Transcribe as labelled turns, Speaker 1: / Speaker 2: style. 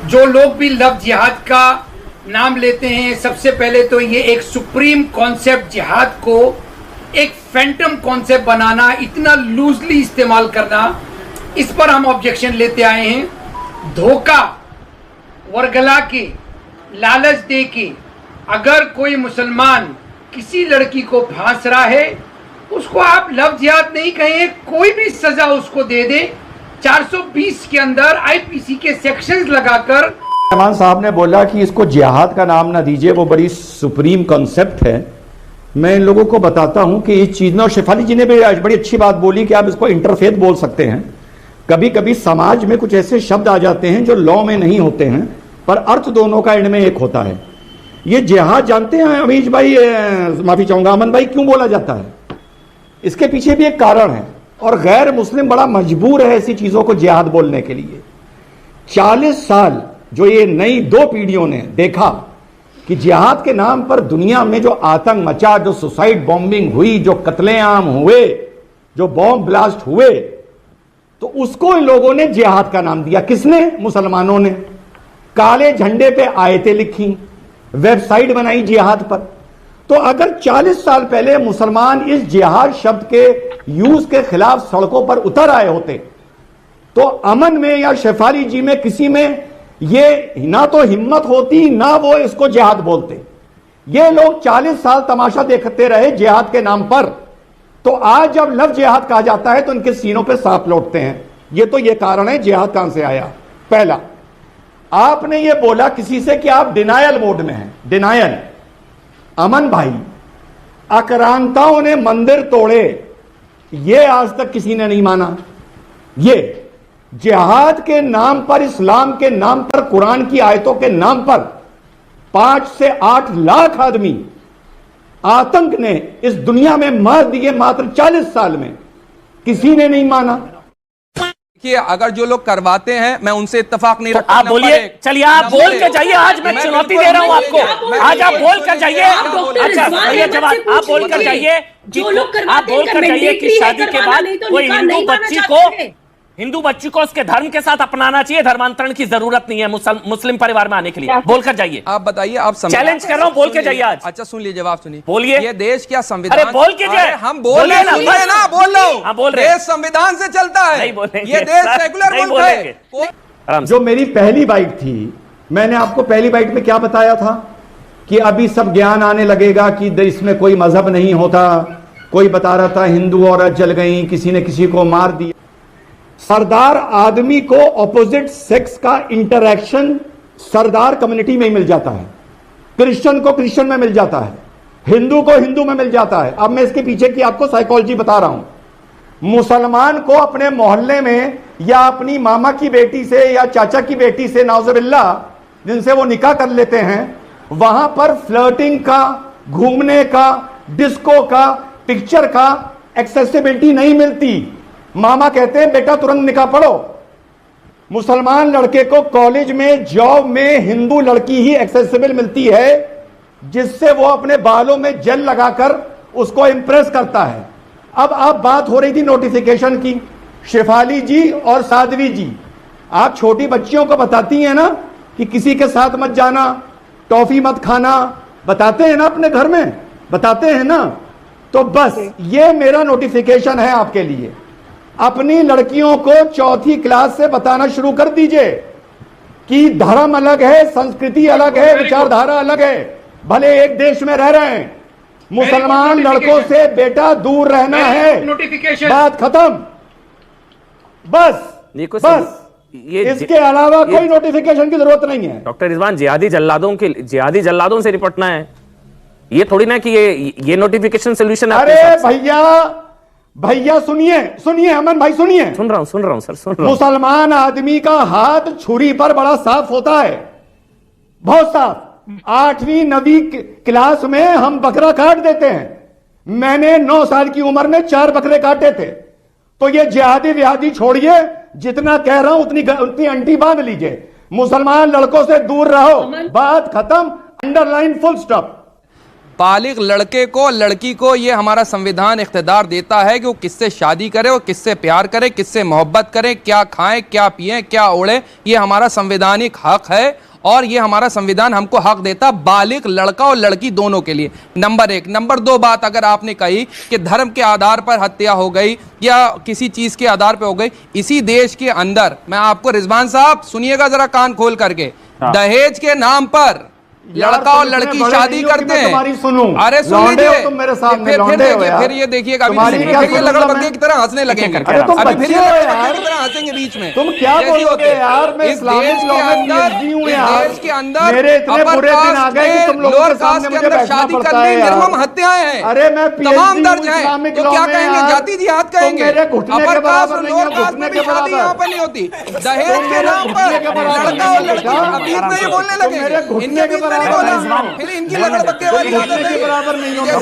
Speaker 1: जो लोग भी लव जिहाद का नाम लेते हैं, सबसे पहले तो ये एक सुप्रीम कॉन्सेप्ट जिहाद को एक फैंटम कॉन्सेप्ट बनाना, इतना लूजली इस्तेमाल करना, इस पर हम ऑब्जेक्शन लेते आए हैं। धोखा, वरगला के, लालच दे के अगर कोई मुसलमान किसी लड़की को फांस रहा है, उसको आप लव जिहाद नहीं कहें, कोई भी सजा उसको दे दे। 420 के अंदर आईपीसी के सेक्शंस लगाकर
Speaker 2: रहमान साहब ने बोला कि इसको जिहाद का नाम ना दीजिए, वो बड़ी सुप्रीम कॉन्सेप्ट है। मैं इन लोगों को बताता हूं कि इस चीज में, और शेफाली जी ने भी आज बड़ी अच्छी बात बोली कि आप इसको इंटरफेथ बोल सकते हैं। कभी कभी समाज में कुछ ऐसे शब्द आ जाते हैं जो लॉ में नहीं होते हैं, पर अर्थ दोनों का एंड में एक होता है। ये जिहाद जानते हैं अमीश भाई, माफी चाहूंगा अमन भाई, क्यों बोला जाता है? इसके पीछे भी एक कारण है, और गैर मुस्लिम बड़ा मजबूर है ऐसी चीजों को जिहाद बोलने के लिए। 40 साल जो ये नई दो पीढ़ियों ने देखा कि जिहाद के नाम पर दुनिया में जो आतंक मचा, जो सुसाइड बॉम्बिंग हुई, जो कत्लेआम हुए, जो बॉम्ब ब्लास्ट हुए, तो उसको इन लोगों ने जिहाद का नाम दिया। किसने? मुसलमानों ने। काले झंडे पे आयतें लिखी, वेबसाइट बनाई जिहाद पर। तो अगर 40 साल पहले मुसलमान इस जिहाद शब्द के यूज के खिलाफ सड़कों पर उतर आए होते, तो अमन में या शेफाली जी में किसी में ये ना तो हिम्मत होती, ना वो इसको जिहाद बोलते। ये लोग 40 साल तमाशा देखते रहे जिहाद के नाम पर। तो आज जब लव जिहाद कहा जाता है तो इनके सीनों पे सांप लौटते हैं। ये कारण है जिहाद कहां से आया। पहला, आपने ये बोला किसी से कि आप डिनायल मोड में हैं। डिनायल, अमन भाई, आक्रांताओं ने मंदिर तोड़े, ये आज तक किसी ने नहीं माना। ये जिहाद के नाम पर, इस्लाम के नाम पर, कुरान की आयतों के नाम पर 5 से 8 लाख आदमी आतंक ने इस दुनिया में मार दिए मात्र 40 साल में, किसी ने नहीं माना।
Speaker 3: कि अगर जो लोग करवाते हैं, मैं उनसे इत्तेफाक नहीं रखता।
Speaker 4: आप बोलिए, चलिए आप बोल के जाइए। आज मैं चुनौती दे रहा हूं आपको, आज आप बोल कर जाइए। अच्छा, ये जवाब आप बोल कर जाइए, आप बोल कर जाइए कि शादी के बाद कोई हिंदू बच्ची को उसके धर्म के साथ अपनाना चाहिए, धर्मांतरण की जरूरत नहीं है मुस्लिम परिवार में आने के लिए। बोलकर जाइए।
Speaker 3: आप बताइए, आप
Speaker 4: चैलेंज कर रहा हूं, बोल के जाइए आज।
Speaker 3: अच्छा सुन लीजिए, जवाब सुनिए।
Speaker 4: बोलिए।
Speaker 3: ये देश क्या संविधान?
Speaker 4: अरे बोल के जाए।
Speaker 3: हम बोल रहे हैं ना, बोल रहा हूं।
Speaker 4: बोल रहे,
Speaker 3: देश संविधान से चलता है।
Speaker 4: नहीं बोलेंगे,
Speaker 3: ये देश सेकुलर मुल्क है।
Speaker 2: जो मेरी पहली बाइट थी, मैंने आपको पहली बाइट में क्या बताया था कि अभी सब ज्ञान आने लगेगा कि इसमें कोई मजहब नहीं होता। कोई बता रहा था हिंदू औरत जल गई, किसी ने किसी को मार दिया। सरदार आदमी को ऑपोजिट सेक्स का इंटरैक्शन सरदार कम्युनिटी में मिल जाता है, क्रिश्चियन को क्रिश्चियन में मिल जाता है, हिंदू को हिंदू में मिल जाता है। अब मैं इसके पीछे की आपको साइकोलॉजी बता रहा हूं। मुसलमान को अपने मोहल्ले में या अपनी मामा की बेटी से या चाचा की बेटी से, नाउजुबिल्लाह, जिनसे वो निकाह कर लेते हैं, वहां पर फ्लर्टिंग का, घूमने का, डिस्को का, पिक्चर का एक्सेसिबिलिटी नहीं मिलती। मामा कहते हैं बेटा तुरंत निकाह पढ़ो। मुसलमान लड़के को कॉलेज में, जॉब में हिंदू लड़की ही एक्सेसिबल मिलती है, जिससे वो अपने बालों में जेल लगाकर उसको इंप्रेस करता है। अब आप बात हो रही थी नोटिफिकेशन की, शेफाली जी और साध्वी जी, आप छोटी बच्चियों को बताती हैं ना कि किसी के साथ मत जाना, टॉफी मत खाना, बताते हैं ना अपने घर में, बताते हैं ना। तो बस ये मेरा नोटिफिकेशन है आपके लिए। अपनी लड़कियों को 4th क्लास से बताना शुरू कर दीजिए कि धर्म अलग है, संस्कृति अलग है, विचारधारा अलग है। भले एक देश में रह रहे हैं, मुसलमान लड़कों से बेटा दूर रहना है, नोटिफिकेशन, बात खत्म। बस इसके अलावा कोई नोटिफिकेशन की जरूरत नहीं है।
Speaker 4: डॉक्टर रिजवान, जिहादी जल्लादों से निपटना है, ये थोड़ी ना कि ये नोटिफिकेशन सोल्यूशन है।
Speaker 2: अरे भैया सुनिए अमन भाई, सुनिए।
Speaker 4: सुन रहा हूं सर, सुन रहा हूं।
Speaker 2: मुसलमान आदमी का हाथ छुरी पर बड़ा साफ होता है, बहुत साफ। 8वीं 9वीं क्लास में हम बकरा काट देते हैं। मैंने 9 साल की उम्र में 4 बकरे काटे थे। तो ये जिहादी विहादी छोड़िए, जितना कह रहा हूं उतनी अंटी बांध लीजिए। मुसलमान लड़कों से दूर रहो, बात खत्म, अंडरलाइन, फुल स्टॉप।
Speaker 3: बालिग लड़के को लड़की को ये हमारा संविधान इख्तियार देता है कि वो किससे शादी करे और किससे प्यार करे, किससे मोहब्बत करे, क्या खाएं, क्या पिएं, क्या ओढ़े। ये हमारा संवैधानिक हक है और ये हमारा संविधान हमको हक देता बालिग लड़का और लड़की दोनों के लिए। नंबर 1। नंबर 2 बात अगर आपने कही कि धर्म के आधार पर हत्या हो गई या किसी चीज के आधार पर हो गई, इसी देश के अंदर मैं आपको, रिजवान साहब सुनिएगा जरा कान खोल करके, दहेज के नाम पर लड़का और लड़की शादी करते हैं। अरे सुन लीजिए, फिर ये देखिएगा फिर ये लगड़बग्गे की तरह हंसने लगेंगे, अभी फिर ये लगड़बग्गे की तरह हंसेंगे बीच में।
Speaker 2: तुम क्या बोलोगे यार? मैं इस्लामिक लॉ में पीएचडी हूं यार।
Speaker 3: देश के अंदर
Speaker 2: मेरे इतने बुरे दिन आ गए कि तुम लोगों के सामने मुझे बैठना पड़ता है यार।
Speaker 3: निर्मम हत्याएं हैं,
Speaker 2: अरे मैं
Speaker 3: तमाम दर्ज हैं, तो क्या कहेंगे? जाति जिहाद कहेंगे? अपर कास्ट और लोअर कास्ट में भी शादी यहाँ पर नहीं होती। दहेज के नाम पर लड़का और लड़की अभी इतना ही बोलने लगे, इनके बीच में नहीं बोला, फिर इनकी लगड़बग्गे वाली आदत है।
Speaker 2: बराबर नहीं होगा।